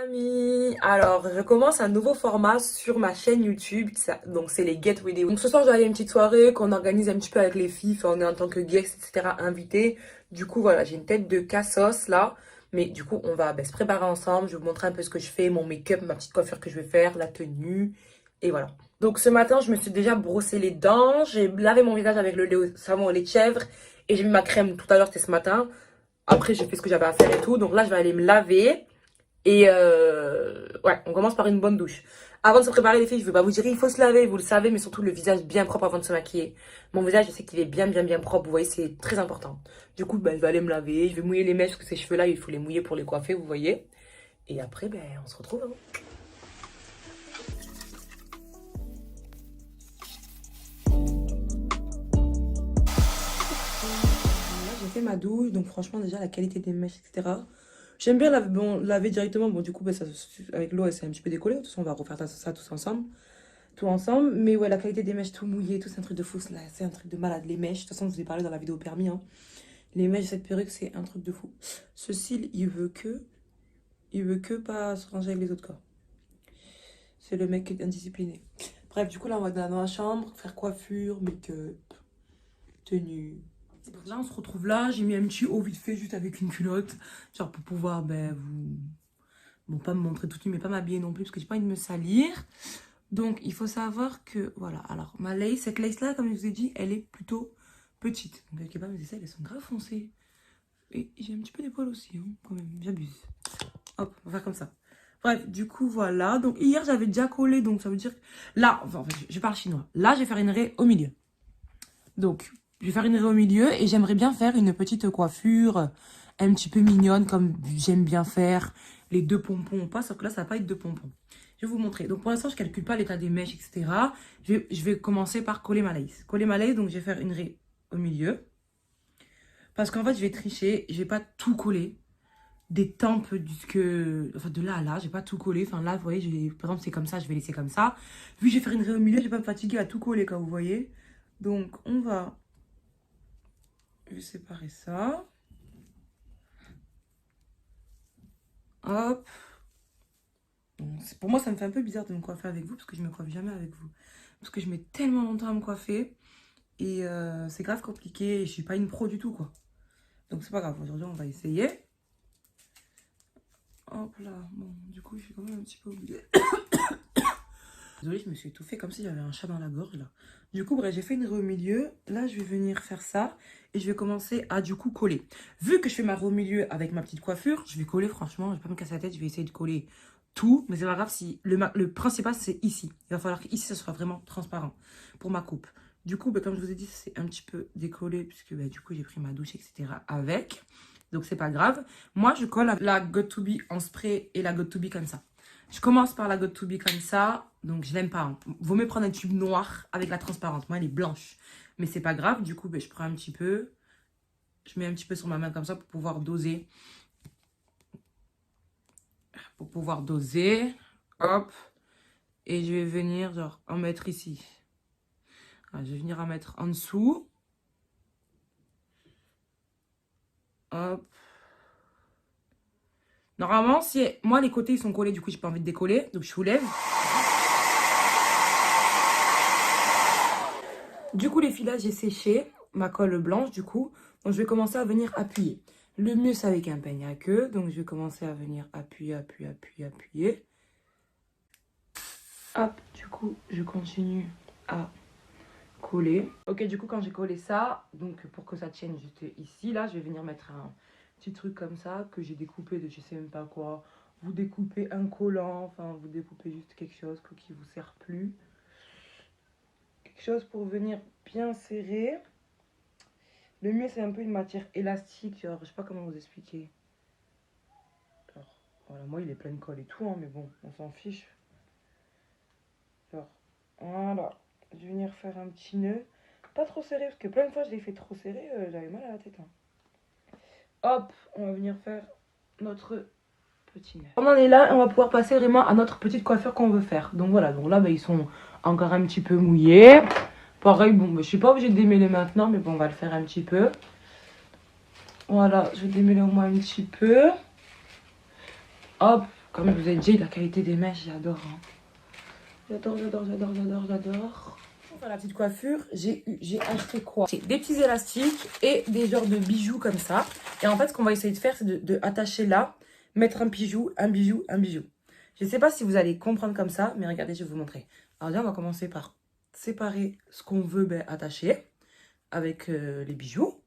Amis, alors je commence un nouveau format sur ma chaîne YouTube, donc c'est les Get With It. Donc ce soir j'ai une petite soirée qu'on organise un petit peu avec les filles, enfin, on est en tant que guests, etc. invités. Du coup voilà, j'ai une tête de cassos là, mais du coup on va se préparer ensemble, je vais vous montrer un peu ce que je fais, mon make-up, ma petite coiffure que je vais faire, la tenue, et voilà. Donc ce matin je me suis déjà brossé les dents, j'ai lavé mon visage avec le lait au savon au lait de chèvre, et j'ai mis ma crème tout à l'heure, c'était ce matin. Après j'ai fait ce que j'avais à faire et tout, donc là je vais aller me laver. Et ouais, on commence par une bonne douche. Avant de se préparer, les filles, je ne vais pas vous dire, il faut se laver, vous le savez, mais surtout le visage bien propre avant de se maquiller. Mon visage, je sais qu'il est bien propre, vous voyez, c'est très important. Du coup, je vais aller me laver, je vais mouiller les mèches, parce que ces cheveux-là, il faut les mouiller pour les coiffer, vous voyez. Et après, on se retrouve. Hein. Là, j'ai fait ma douche, donc franchement, déjà, la qualité des mèches, etc. J'aime bien laver directement, bon, du coup, avec l'eau, c'est un petit peu décollé. De toute façon, on va refaire ça tous ensemble. Tout ensemble. Mais ouais, la qualité des mèches tout mouillé, tout c'est un truc de fou. Là, c'est un truc de malade. Les mèches, de toute façon, je vous ai parlé dans la vidéo permis. Hein. Les mèches de cette perruque, c'est un truc de fou. Ce cil, il veut que pas se ranger avec les autres corps. C'est le mec qui est indiscipliné. Bref, du coup, là, on va dans la chambre, faire coiffure, make-up, tenue. Là, on se retrouve là. J'ai mis un petit haut vite fait, juste avec une culotte. Genre pour pouvoir, vous... Bon, pas me montrer toute nue, mais pas m'habiller non plus, parce que j'ai pas envie de me salir. Donc, il faut savoir que, voilà, alors, ma lace, cette lace-là, comme je vous ai dit, elle est plutôt petite. Donc, avec les pas mes aisselles, elles sont grave foncées. Et j'ai un petit peu d'épaule aussi, hein, quand même, j'abuse. Hop, on va faire comme ça. Bref, du coup, voilà. Donc, hier, j'avais déjà collé, donc ça veut dire... Là, enfin, je parle chinois. Là, je vais faire une raie au milieu. Donc, je vais faire une raie au milieu et j'aimerais bien faire une petite coiffure un petit peu mignonne, comme j'aime bien faire les deux pompons ou pas, sauf que là, ça va pas être deux pompons. Je vais vous montrer. Donc, pour l'instant, je ne calcule pas l'état des mèches, etc. Je vais commencer par coller ma lace. Coller ma lace, donc je vais faire une raie au milieu. Parce qu'en fait, je vais tricher. Je ne vais pas tout coller. Des tempes enfin, de là à là, je vais pas tout coller. Enfin, là, vous voyez, par exemple, c'est comme ça, je vais laisser comme ça. Vu que je vais faire une raie au milieu, je vais pas me fatiguer à tout coller, comme vous voyez. Donc, on va... Je vais séparer ça. Hop. Pour moi, ça me fait un peu bizarre de me coiffer avec vous parce que je me coiffe jamais avec vous. Parce que je mets tellement longtemps à me coiffer et c'est grave compliqué et je suis pas une pro du tout, quoi. Donc, c'est pas grave. Aujourd'hui, on va essayer. Hop là. Bon, du coup, je suis quand même un petit peu obligée. Désolée, je me suis étouffée comme si j'avais un chat dans la gorge, là. Du coup, bref, j'ai fait une raie au milieu. Là, je vais venir faire ça et je vais commencer à, du coup, coller. Vu que je fais ma raie au milieu avec ma petite coiffure, je vais coller, franchement, je vais pas me casser la tête, je vais essayer de coller tout, mais c'est pas grave si le principal c'est ici. Il va falloir qu'ici ça soit vraiment transparent pour ma coupe. Du coup, comme je vous ai dit, c'est un petit peu décollé puisque du coup j'ai pris ma douche, etc. avec. Donc c'est pas grave. Moi je colle la Got2b en spray et la Got2b comme ça. Je commence par la Got2b comme ça, donc je l'aime pas. Hein. Vaut mieux prendre un tube noir avec la transparente. Moi elle est blanche, mais c'est pas grave. Du coup je prends un petit peu, je mets un petit peu sur ma main comme ça pour pouvoir doser. Hop, et je vais venir genre en mettre ici. Alors, je vais venir en mettre en dessous, hop. Normalement, si moi les côtés ils sont collés, du coup j'ai pas envie de décoller, donc je soulève. Du coup les filles là j'ai séché ma colle blanche du coup, donc je vais commencer à venir appuyer. Le mieux c'est avec un peigne à queue, donc je vais commencer à venir appuyer. Hop, du coup je continue à coller. Ok, du coup quand j'ai collé ça, donc pour que ça tienne juste ici, là, je vais venir mettre un petit truc comme ça que j'ai découpé de je sais même pas quoi. Vous découpez un collant, enfin vous découpez juste quelque chose qui vous sert plus. Quelque chose pour venir bien serrer. Le mieux c'est un peu une matière élastique, genre je sais pas comment vous expliquer. Alors, voilà, moi il est plein de colle et tout, hein, mais bon, on s'en fiche. Genre, voilà. Je vais venir faire un petit nœud. Pas trop serré, parce que plein de fois je l'ai fait trop serré, j'avais mal à la tête. Hein. Hop, on va venir faire notre petit nœud. On en est là, on va pouvoir passer vraiment à notre petite coiffure qu'on veut faire. Donc voilà, donc là ils sont encore un petit peu mouillés. Pareil, bon, je suis pas obligée de démêler maintenant, mais bon, on va le faire un petit peu. Voilà, je vais démêler au moins un petit peu. Hop, Comme je vous ai dit, la qualité des mèches, j'adore. Hein. J'adore. Pour faire la petite coiffure, j'ai acheté quoi? Des petits élastiques et des genres de bijoux comme ça. Et en fait, ce qu'on va essayer de faire, c'est de attacher là, mettre un bijou, un bijou, un bijou. Je ne sais pas si vous allez comprendre comme ça, mais regardez, je vais vous montrer. Alors déjà, on va commencer par séparer ce qu'on veut attacher avec les bijoux.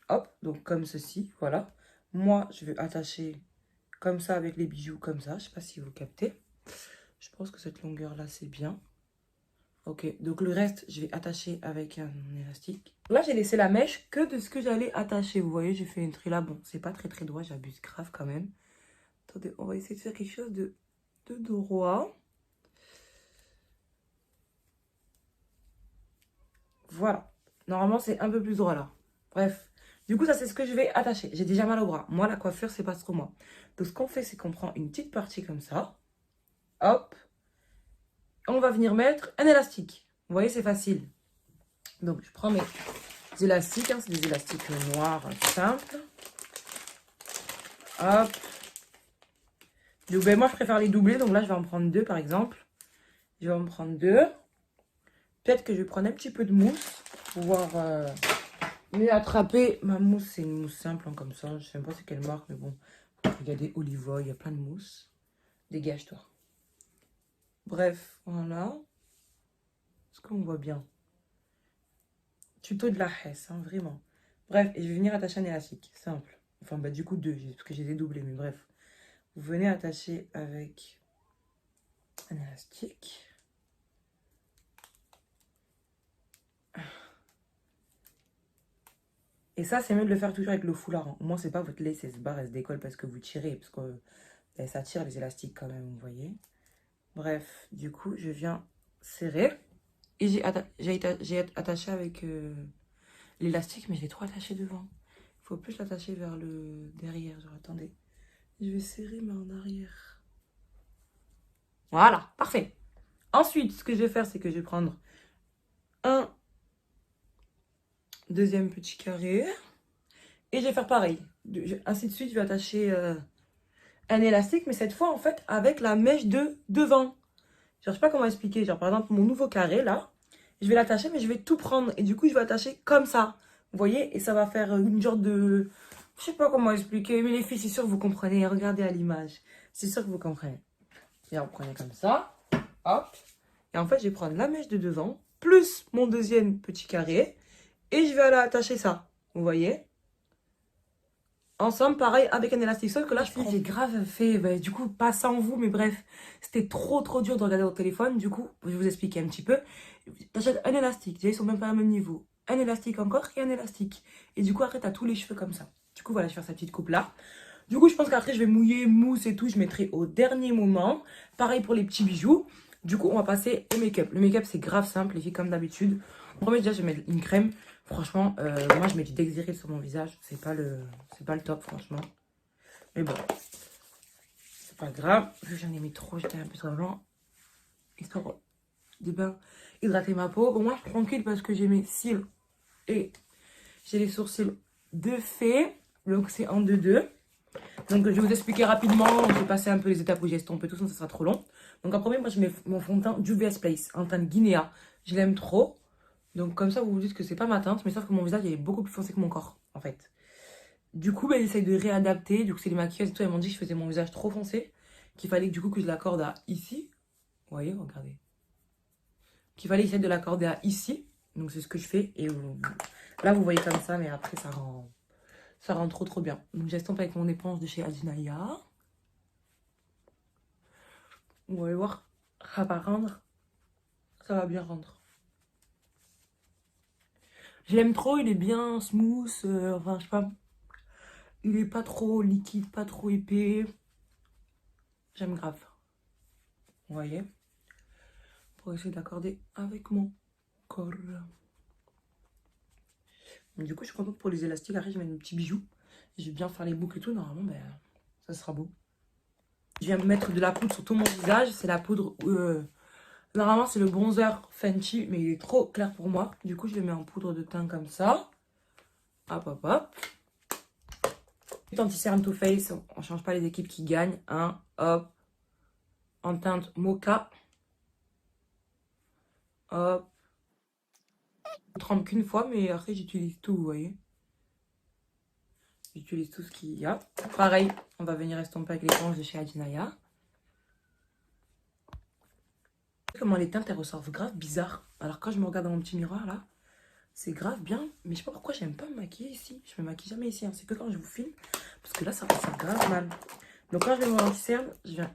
Hop, donc comme ceci, voilà. Moi, je vais attacher comme ça avec les bijoux, comme ça. Je ne sais pas si vous captez. Je pense que cette longueur-là, c'est bien. Ok, donc le reste, je vais attacher avec un élastique. Là, j'ai laissé la mèche que de ce que j'allais attacher. Vous voyez, j'ai fait une trie là. Bon, c'est pas très droit, j'abuse grave quand même. Attendez, on va essayer de faire quelque chose de droit. Voilà. Normalement, c'est un peu plus droit là. Bref. Du coup, ça, c'est ce que je vais attacher. J'ai déjà mal au bras. Moi, la coiffure, c'est pas trop moi. Donc, ce qu'on fait, c'est qu'on prend une petite partie comme ça. Hop. On va venir mettre un élastique. Vous voyez, c'est facile. Donc, je prends mes élastiques. Hein, c'est des élastiques noirs simples. Hop. Donc, moi, je préfère les doubler. Donc là, je vais en prendre deux, par exemple. Je vais en prendre deux. Peut-être que je vais prendre un petit peu de mousse pour pouvoir mieux attraper. Ma mousse, c'est une mousse simple, hein, comme ça. Je sais même pas c'est quelle marque, mais bon. Regardez, Oliva, il y a plein de mousse. Dégage-toi. Bref, voilà. Est-ce qu'on voit bien? Tuto de la Hesse, hein, vraiment. Bref, et je vais venir attacher un élastique. Simple. Enfin, du coup, deux, parce que j'ai dédoublé, mais bref. Vous venez attacher avec un élastique. Et ça, c'est mieux de le faire toujours avec le foulard. Hein. Au moins, c'est pas votre lace, elle se barre, elle se décolle parce que vous tirez. Parce que ça tire les élastiques quand même, vous voyez. Bref, du coup, je viens serrer. Et j'ai attaché avec l'élastique, mais je l'ai trop attaché devant. Il faut plus l'attacher vers le derrière. Genre, attendez. Je vais serrer, mais en arrière. Voilà, parfait. Ensuite, ce que je vais faire, c'est que je vais prendre un deuxième petit carré. Et je vais faire pareil. Ainsi de suite, je vais attacher un élastique, mais cette fois, en fait, avec la mèche de devant. Genre, je sais pas comment expliquer. Genre, par exemple, mon nouveau carré, là, je vais l'attacher, mais je vais tout prendre. Et du coup, je vais attacher comme ça. Vous voyez? Et ça va faire une genre de... Je sais pas comment expliquer, mais les filles, c'est sûr que vous comprenez. Regardez à l'image. C'est sûr que vous comprenez. Et on prenez comme ça. Hop. Et en fait, je vais prendre la mèche de devant, plus mon deuxième petit carré. Et je vais aller attacher ça. Vous voyez? Ensemble, pareil, avec un élastique. Sauf que là, j'ai grave fait, du coup, pas sans vous, mais bref, c'était trop dur de regarder au téléphone. Du coup, je vais vous expliquer un petit peu. T'achètes un élastique, déjà, ils sont même pas à même niveau. Un élastique encore et un élastique. Et du coup, après, t'as tous les cheveux comme ça. Du coup, voilà, je vais faire cette petite coupe-là. Du coup, je pense qu'après, je vais mouiller, mousse et tout. Je mettrai au dernier moment. Pareil pour les petits bijoux. Du coup, on va passer au make-up. Le make-up, c'est grave simple, les filles, comme d'habitude. En premier, déjà, je vais mettre une crème. Franchement, moi, je mets du Dexiril sur mon visage. C'est pas le top, franchement. Mais bon, c'est pas grave. Vu que j'en ai mis trop, j'étais un peu trop blanc. Histoire de bien hydrater ma peau. Bon, moi, je suis tranquille parce que j'ai mes cils et j'ai les sourcils de fait. Donc, c'est en 2-2. Donc, je vais vous expliquer rapidement. Je vais passer un peu les étapes où j'ai estompé tout ça, ça sera trop long. Donc, en premier, moi, je mets mon fond de teint Juvia's Place en teint de Guinea. Je l'aime trop. Donc, comme ça, vous vous dites que c'est pas ma teinte, mais sauf que mon visage est beaucoup plus foncé que mon corps, en fait. Du coup, j'essaye de réadapter. Du coup, c'est les maquilleuses et tout. Elles m'ont dit que je faisais mon visage trop foncé. Qu'il fallait du coup que je l'accorde à ici. Vous voyez, regardez. Qu'il fallait essayer de l'accorder à ici. Donc, c'est ce que je fais. Et là, vous voyez comme ça, mais après, ça rend trop bien. Donc, j'estompe avec mon éponge de chez Adinaya. Vous allez voir, ça va rendre. Ça va bien rendre. Je l'aime trop, il est bien smooth. Enfin, je sais pas. Il est pas trop liquide, pas trop épais. J'aime grave. Vous voyez? Pour essayer d'accorder avec mon corps. Donc, du coup, je suis contente pour les élastiques. Après, je vais mettre mes petits bijoux. Je vais bien faire les boucles et tout. Normalement, ça sera beau. Je viens mettre de la poudre sur tout mon visage. C'est la poudre... normalement, c'est le bronzer Fenty, mais il est trop clair pour moi. Du coup, je le mets en poudre de teint comme ça. Hop, hop, hop. Anti-cerne Too Faced, on change pas les équipes qui gagnent. Hein, hop. En teinte mocha. Hop. Je trempe qu'une fois, mais après j'utilise tout, vous voyez. J'utilise tout ce qu'il y a. Pareil, on va venir estomper avec l'éponge de chez Adinaya. Comment les teintes elles ressortent grave bizarre. Alors quand je me regarde dans mon petit miroir là, c'est grave bien. Mais je sais pas pourquoi j'aime pas me maquiller ici. Je me maquille jamais ici, hein. C'est que quand je vous filme. Parce que là ça ressort grave mal. Donc quand je vais mon anti-cerne, je viens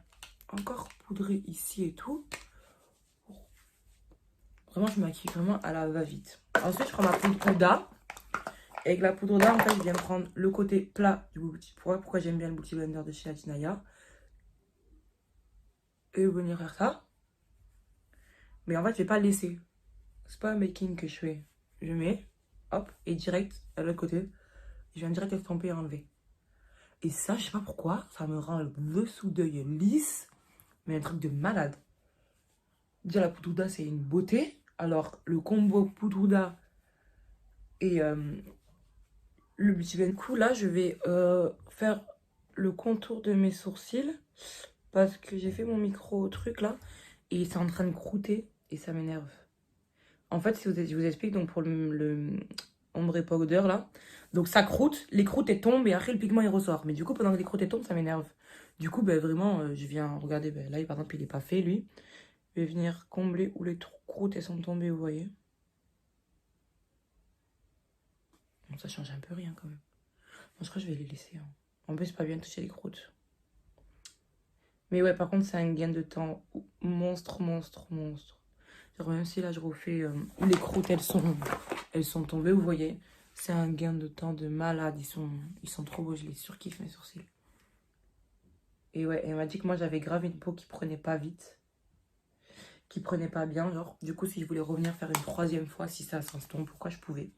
encore poudrer ici et tout. Vraiment je me maquille vraiment à la va-vite. Ensuite je prends ma poudre Huda. Et avec la poudre Huda en fait je viens prendre le côté plat du Beauty. Pourquoi j'aime bien le Beauty Blender de chez Adinaya. Et venir faire ça. Mais en fait, je vais pas laisser. C'est pas un making que je fais. Je mets, hop, et direct à l'autre côté. Je viens direct estomper et enlever. Et ça, je sais pas pourquoi, ça me rend le dessous d'œil lisse. Mais un truc de malade. Déjà, la poudre c'est une beauté. Alors, le combo poudre et le Beauty Blend. Du coup, là, je vais faire le contour de mes sourcils. Parce que j'ai fait mon micro truc là. Et c'est en train de croûter. Et ça m'énerve. En fait, si je vous explique, donc pour le ombre powder là, donc ça croûte, les croûtes elles tombent et après le pigment il ressort. Mais du coup, pendant que les croûtes elles tombent, ça m'énerve. Du coup, ben, vraiment, je viens regarder, ben, là par exemple, il est pas fait lui. Je vais venir combler où les croûtes elles sont tombées, vous voyez. Bon, ça change un peu rien quand même. Bon, je crois que je vais les laisser. Hein. En plus, c'est pas bien de toucher les croûtes. Mais ouais, par contre, c'est un gain de temps monstre. Genre, même si là, je refais où les croûtes, elles sont tombées, vous voyez. C'est un gain de temps de malade. Ils sont trop beaux, je les surkiffe, mes sourcils. Et ouais, elle m'a dit que moi, j'avais grave une peau qui prenait pas vite. Qui prenait pas bien, genre. Du coup, si je voulais revenir faire une troisième fois, si ça s'estompe, pourquoi je pouvais.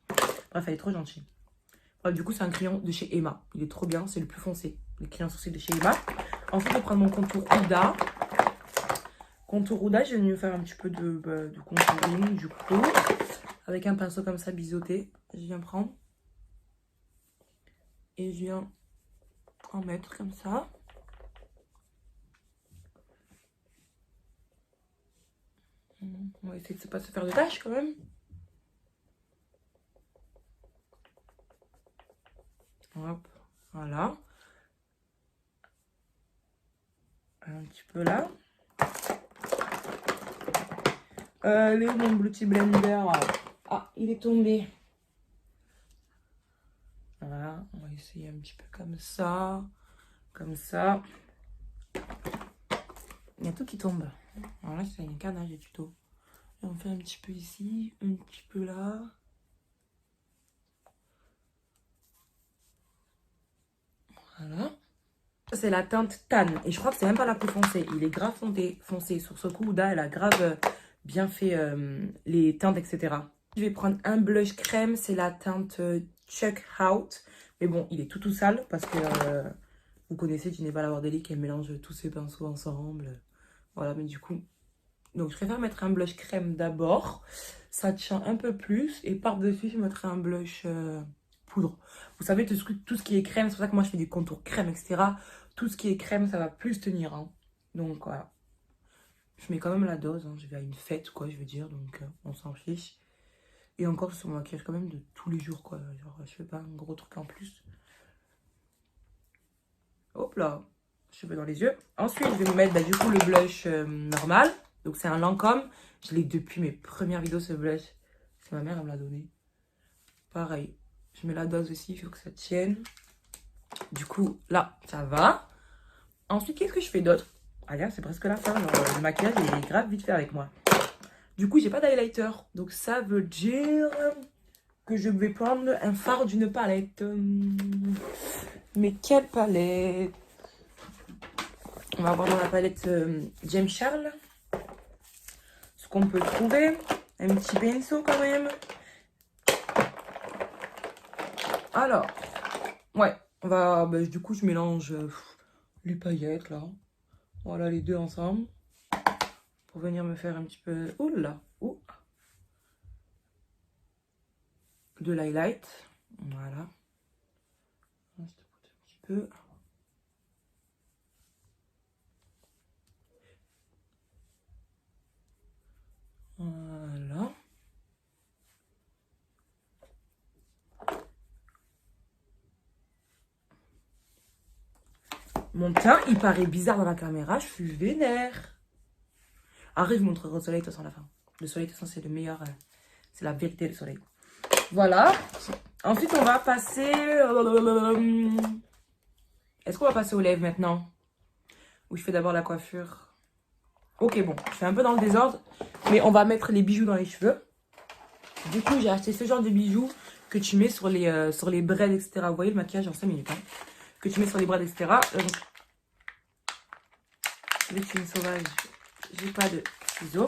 Bref, elle est trop gentille. Bref, du coup, c'est un crayon de chez Emma. Il est trop bien, c'est le plus foncé. Les crayons sourcils de chez Emma. Ensuite, je vais prendre mon contour Huda. Contour Huda, je vais venir faire un petit peu de contouring, du coup. Avec un pinceau comme ça, biseauté. Je viens prendre. Et je viens en mettre comme ça. On va essayer de ne pas se faire de tâches quand même. Hop, voilà. Un petit peu là. Elle est où mon Beauty Blender? Ah, il est tombé. Voilà, on va essayer un petit peu comme ça. Comme ça. Il y a tout qui tombe. Alors là, c'est un carnage de tuto. Et on fait un petit peu ici, un petit peu là. Voilà. Ça, c'est la teinte Tan. Et je crois que c'est même pas la plus foncée. Il est grave foncé. Sur ce coup, Huda, elle a grave bien fait les teintes, etc. Je vais prendre un blush crème. C'est la teinte Check Out. Mais bon, il est tout sale parce que vous connaissez Ginevra Lawardelli qui mélange tous ses pinceaux ensemble. Voilà, mais du coup... Donc, je préfère mettre un blush crème d'abord. Ça tient un peu plus. Et par-dessus, je mettrai un blush poudre. Vous savez, tout ce qui est crème, c'est pour ça que moi, je fais du contour crème, etc. Tout ce qui est crème, ça va plus tenir. Hein. Donc, voilà. Je mets quand même la dose. Hein. Je vais à une fête, quoi, je veux dire. Donc, on s'en fiche. Et encore, c'est mon maquillage quand même de tous les jours, quoi. Genre, je fais pas un gros truc en plus. Hop là. Cheveux dans les yeux. Ensuite, je vais me mettre, du coup, le blush normal. Donc, c'est un Lancôme. Je l'ai depuis mes premières vidéos, ce blush. C'est ma mère, elle me l'a donné. Pareil. Je mets la dose aussi, il faut que ça tienne. Du coup, là, ça va. Ensuite, qu'est-ce que je fais d'autre? Ah, regarde, c'est presque la fin. Alors, le maquillage est grave vite fait avec moi. Du coup, j'ai pas d'highlighter. Donc, ça veut dire que je vais prendre un fard d'une palette. Mais quelle palette? On va voir dans la palette James Charles. Ce qu'on peut trouver. Un petit pinceau quand même. Alors, ouais, on va, du coup, je mélange les paillettes, là. Voilà, les deux ensemble. Pour venir me faire un petit peu, oula, de l'highlight. Voilà. Un petit peu. Voilà. Mon teint, il paraît bizarre dans la caméra, je suis vénère. Arrête, je vous montrerai au soleil, de toute façon, à la fin. Le soleil, de toute façon, c'est le meilleur. C'est la vérité, le soleil. Voilà. Ensuite, on va passer... Est-ce qu'on va passer aux lèvres maintenant? Ou je fais d'abord la coiffure? Ok, bon, je fais un peu dans le désordre. Mais on va mettre les bijoux dans les cheveux. Du coup, j'ai acheté ce genre de bijoux que tu mets sur les braids, etc. Vous voyez, le maquillage en 5 minutes. Hein, que tu mets sur les braids, etc. Vu que je suis une sauvage, j'ai pas de ciseaux.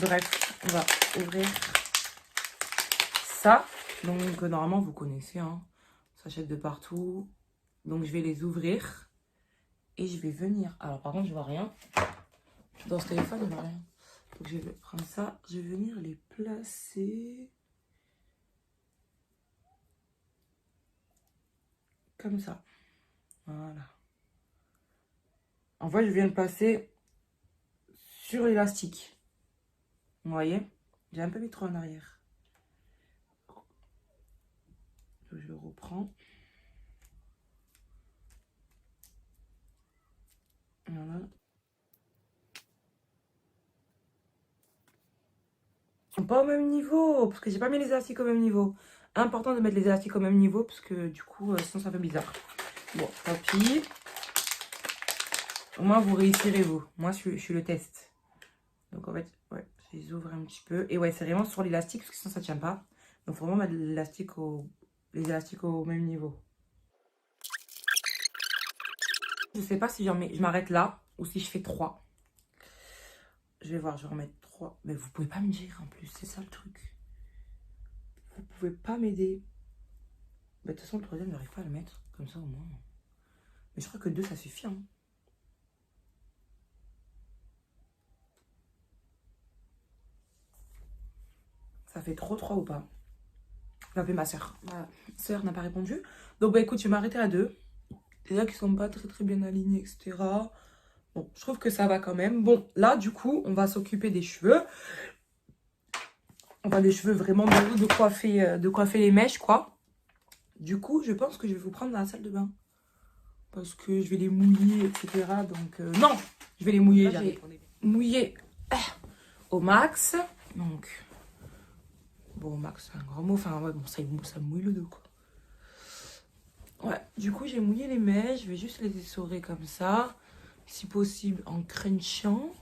Bref, on va ouvrir ça. Donc, normalement, vous connaissez. Hein, ça s'achète de partout. Donc, je vais les ouvrir. Et je vais venir. Alors, par contre, je vois rien. Dans ce téléphone, je vois rien. Donc, je vais prendre ça. Je vais venir les placer. Comme ça. Voilà. En fait, je viens de passer sur l'élastique. Vous voyez? J'ai un peu mis trop en arrière. Je reprends. Voilà. Ils sont pas au même niveau, parce que j'ai pas mis les élastiques au même niveau. Important de mettre les élastiques au même niveau, parce que du coup, sinon ça fait bizarre. Bon, tant pis. Au moins, vous réussirez, vous. Moi, je suis le test. Donc, en fait, ouais, je les ouvre un petit peu. Et ouais, c'est vraiment sur l'élastique, parce que sinon, ça tient pas. Donc, faut vraiment mettre les élastiques au même niveau. Je sais pas si je m'arrête là, ou si je fais 3. Je vais voir, je vais remettre 3. Mais vous pouvez pas me dire, en plus, c'est ça le truc. Vous pouvez pas m'aider. Bah, de toute façon, le troisième, j'arrive pas à le mettre. Comme ça, au moins. Mais je crois que 2, ça suffit, hein. Ça fait trop 3 ou pas? Je vais appeler ma soeur. Ma soeur n'a pas répondu. Donc, bah écoute, je vais m'arrêter à 2. Déjà qu'ils sont pas très bien alignés, etc. Bon, je trouve que ça va quand même. Bon, là, du coup, on va s'occuper des cheveux. Enfin, des cheveux vraiment de coiffer les mèches, quoi. Du coup, je pense que je vais vous prendre dans la salle de bain. Parce que je vais les mouiller, etc. Donc, non, je vais les mouiller. Là, mouiller au max. Donc, bon, au max, c'est un grand mot. Enfin, ouais, bon, ça mouille le dos, quoi. Ouais, du coup, j'ai mouillé les mèches. Je vais juste les essorer comme ça. Si possible, en crunchant.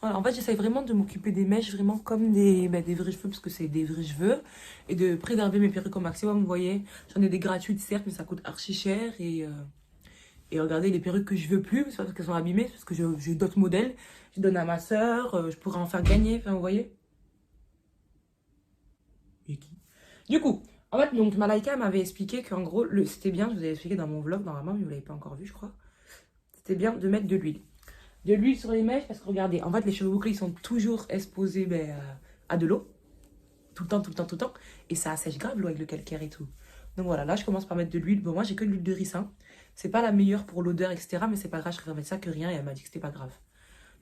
Voilà, en fait, j'essaye vraiment de m'occuper des mèches vraiment comme des vrais cheveux, parce que c'est des vrais cheveux. Et de préserver mes perruques au maximum, vous voyez. J'en ai des gratuites, certes, mais ça coûte archi cher. Et regardez, les perruques que je veux plus, c'est pas parce qu'elles sont abîmées, c'est parce que j'ai d'autres modèles. Je donne à ma soeur, je pourrais en faire gagner, enfin, vous voyez. Et qui? Du coup, en fait, donc, Malaika m'avait expliqué qu'en gros, c'était bien, je vous avais expliqué dans mon vlog, normalement, mais vous l'avez pas encore vu, je crois. C'était bien de mettre de l'huile. De l'huile sur les mèches, parce que regardez, en fait, les cheveux bouclés, ils sont toujours exposés à de l'eau. Tout le temps, tout le temps, tout le temps. Et ça assèche grave l'eau avec le calcaire et tout. Donc voilà, là, je commence par mettre de l'huile. Bon, moi, j'ai que de l'huile de ricin. C'est pas la meilleure pour l'odeur, etc. Mais c'est pas grave, je préfère mettre ça que rien. Et elle m'a dit que c'était pas grave.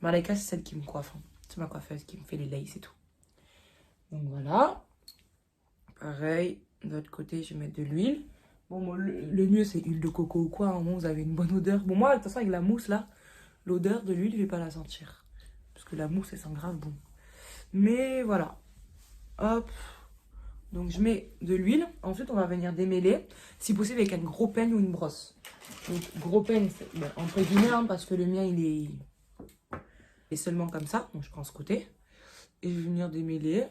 Malaika, c'est celle qui me coiffe. Hein. C'est ma coiffeuse qui me fait les laces et tout. Donc voilà. Pareil, de l'autre côté, je vais mettre de l'huile. Bon, moi, le mieux, c'est huile de coco ou quoi. Au moins, vous avez une bonne odeur. Bon, moi, de toute façon, avec la mousse, là, l'odeur de l'huile, je vais pas la sentir. Parce que la mousse, elle sent grave bon. Mais voilà. Hop. Donc, je mets de l'huile. Ensuite, on va venir démêler. Si possible, avec un gros peigne ou une brosse. Donc, gros peigne, bon, entre guillemets, hein, parce que le mien, il est seulement comme ça. Donc, je prends ce côté. Et je vais venir démêler.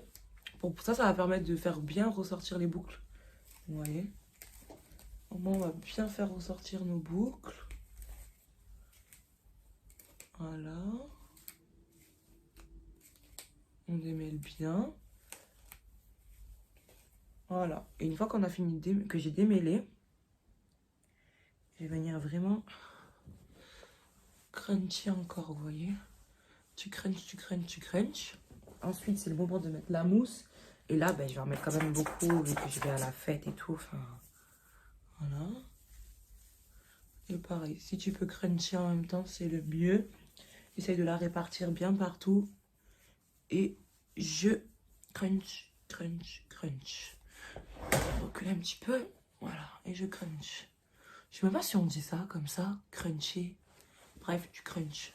Pour ça, ça va permettre de faire bien ressortir les boucles. Vous voyez? Au moins, on va bien faire ressortir nos boucles. Voilà. On démêle bien. Voilà. Et une fois qu'on a fini, que j'ai démêlé, je vais venir vraiment cruncher encore, vous voyez. Tu crunches, tu crunches, tu crunches. Ensuite, c'est le moment de mettre la mousse. Et là, ben, je vais en mettre quand même beaucoup, vu que je vais à la fête et tout. Enfin, voilà. Et pareil, si tu peux cruncher en même temps, c'est le mieux. Essaye de la répartir bien partout. Et je crunch, crunch, crunch. Recule un petit peu. Voilà, et je crunch. Je sais même pas si on dit ça comme ça, cruncher. Bref, tu crunch.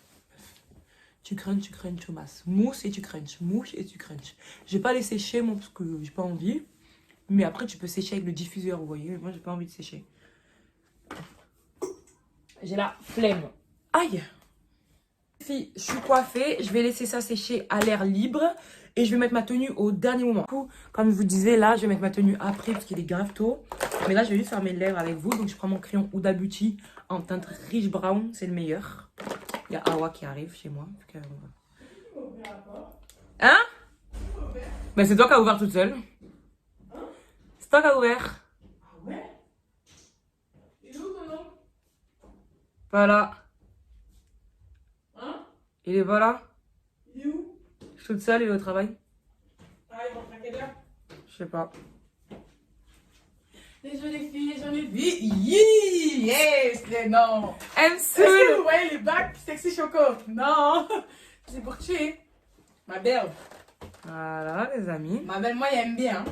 Tu crunch au masse. Mousse et tu crunch. Mousse et tu crunch. Je vais pas les sécher, moi, parce que j'ai pas envie. Mais après, tu peux sécher avec le diffuseur, vous voyez. Moi, j'ai pas envie de sécher. J'ai la flemme. Aïe! Si je suis coiffée, je vais laisser ça sécher à l'air libre. Et je vais mettre ma tenue au dernier moment. Du coup, comme je vous disais, là, je vais mettre ma tenue après, parce qu'il est grave tôt. Mais là, je vais juste faire mes lèvres avec vous. Donc, je prends mon crayon Huda Beauty en teinte Rich Brown. C'est le meilleur. Il y a Awa qui arrive chez moi. Hein? Ben, c'est toi qui as ouvert toute seule. C'est toi qui as ouvert. Ah ouais? Il est où ton nom? Voilà. Hein? Il est pas là. Il est où? Je suis toute seule, il est au travail. Ah, il rentre à quelle heure? Je sais pas. Les jolies filles, les jolies filles. Yee! Yes! Les noms! I'm Est-ce que soon. vous voyez les bacs sexy choco? Non! C'est pour tuer. Ma belle. Voilà, les amis. Ma belle, moi, elle aime bien.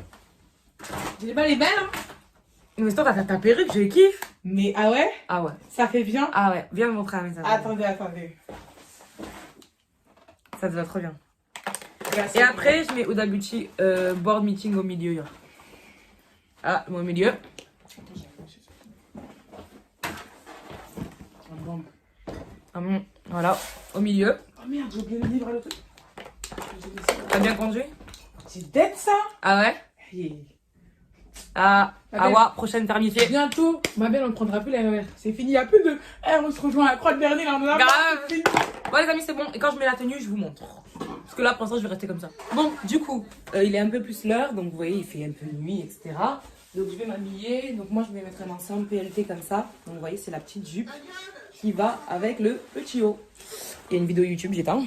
Je dis pas les belles, hein? Mais toi, t'as ta perruque, je kiffe. Mais ah ouais? Ah ouais. Ça fait bien? Ah ouais, viens me montrer à mes amis. Attendez, attendez. Ça te va trop bien. Merci. Et après, je mets Huda Beauty board meeting au milieu. Là. Ah, au milieu. Bon. Voilà, au milieu. Oh merde, j'ai oublié le livre à l'autre. T'as bien conduit? C'est bête ça? Ah ouais? Hey. Ah, Ma belle. Awa, prochaine permissier. Bientôt, ma belle, on ne prendra plus la RER. C'est fini, il n'y a plus de. Eh, on se rejoint à la Croix de Berlin, là, on en a Grave. marre, c'est fini. Bon les amis, c'est bon. Et quand je mets la tenue, je vous montre. Parce que là, pour l'instant, je vais rester comme ça. Bon, du coup, il est un peu plus l'heure. Donc, vous voyez, il fait un peu nuit, etc. Donc, je vais m'habiller. Donc, moi, je vais mettre un ensemble PLT comme ça. Donc, vous voyez, c'est la petite jupe qui va avec le petit haut. Il y a une vidéo YouTube, j'éteins.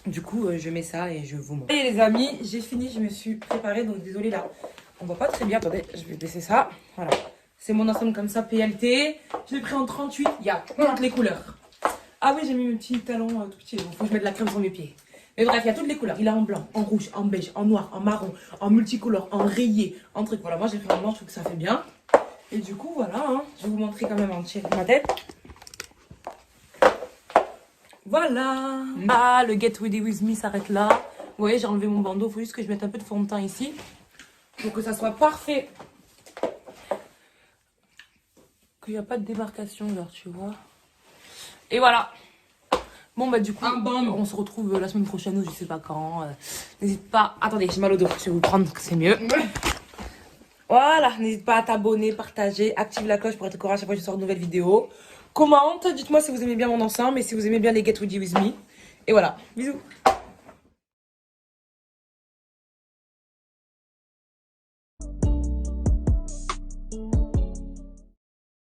Du coup, je mets ça et je vous montre. Et les amis, j'ai fini. Je me suis préparée. Donc, désolée, là, on voit pas très bien. Attendez, je vais baisser ça. Voilà. C'est mon ensemble comme ça, PLT. Je l'ai pris en 38. Il y a toutes les couleurs. Ah oui, j'ai mis mes petits talons tout petits. Il faut que je mette de la crème sur mes pieds. Mais bref, il y a toutes les couleurs. Il est en blanc, en rouge, en beige, en noir, en marron, en multicolore, en rayé, en truc. Voilà, moi j'ai pris en blanc, je trouve que ça fait bien. Et du coup, voilà, hein, je vais vous montrer quand même entier ma tête. Voilà. Ah, le Get Ready With Me s'arrête là. Vous voyez, j'ai enlevé mon bandeau. Il faut juste que je mette un peu de fond de teint ici. Pour que ça soit parfait. Qu'il n'y a pas de démarcation, genre, tu vois. Et voilà. Bon, bah, du coup, on se retrouve la semaine prochaine ou je sais pas quand. N'hésite pas. Attendez, j'ai mal au dos. Je vais vous prendre, c'est mieux. Voilà. N'hésite pas à t'abonner, partager, active la cloche pour être au courant à chaque fois que je sors une nouvelle vidéo. Commente. Dites-moi si vous aimez bien mon ensemble et si vous aimez bien les Get Ready With Me. Et voilà. Bisous.